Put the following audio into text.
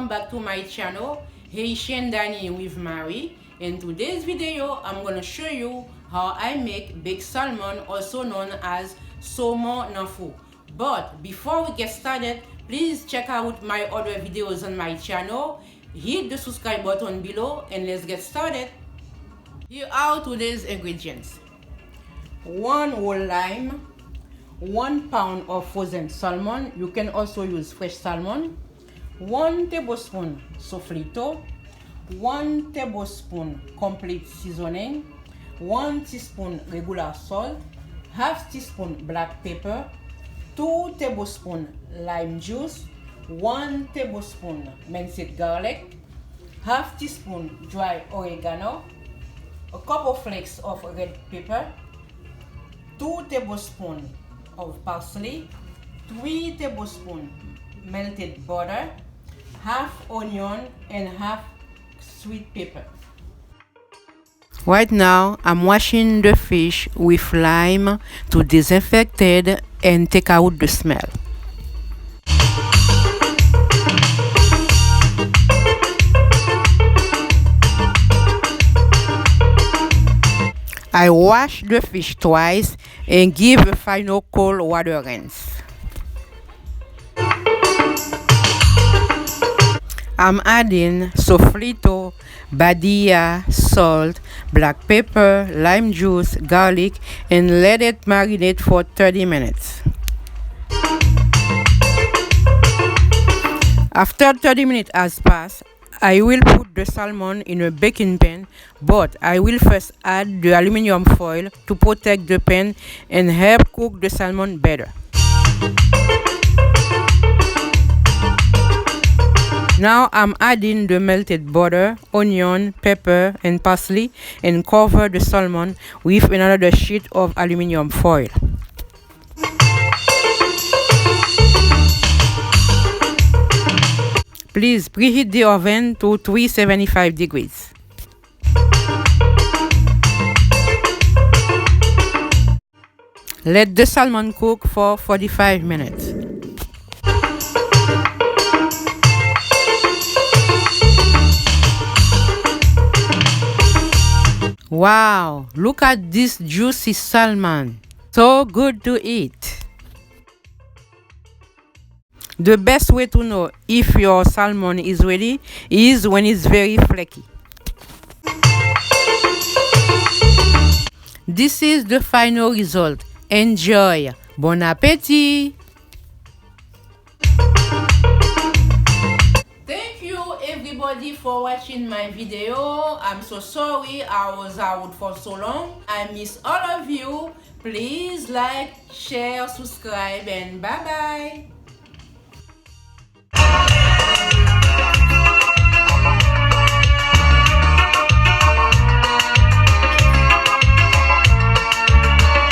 back to my channel, Haitian Dining with Marie. In today's video, I'm gonna show you how I make baked salmon, also known as saumon nafu. But before we get started, please check out my other videos on my channel. Hit the subscribe button below and let's get started. Here are today's ingredients: 1 whole lime, 1 pound of frozen salmon. You can also use fresh salmon. 1 tablespoon Sofrito, 1 tablespoon complete seasoning, 1 teaspoon regular salt, half teaspoon black pepper, 2 tablespoon lime juice, 1 tablespoon minced garlic, half teaspoon dry oregano, a couple flakes of red pepper, 2 tablespoons of parsley, 3 tablespoons melted butter, half onion and half sweet pepper. Right now, I'm washing the fish with lime to disinfect it and take out the smell. I wash the fish twice and give a final cold water rinse. I'm adding Sofrito, Badia, salt, black pepper, lime juice, garlic, and let it marinate for 30 minutes. After 30 minutes has passed, I will put the salmon in a baking pan, but I will first add the aluminum foil to protect the pan and help cook the salmon better. Now I'm adding the melted butter, onion, pepper, and parsley and cover the salmon with another sheet of aluminum foil. Please preheat the oven to 375 degrees. Let the salmon cook for 45 minutes. Wow, look at this juicy salmon. So good to eat. The best way to know if your salmon is ready is when it's very flaky. This is the final result. Enjoy. Bon appétit. Thank you everybody for watching my video. I'm so sorry I was out for so long. I miss all of you. Please like, share, subscribe, and bye bye.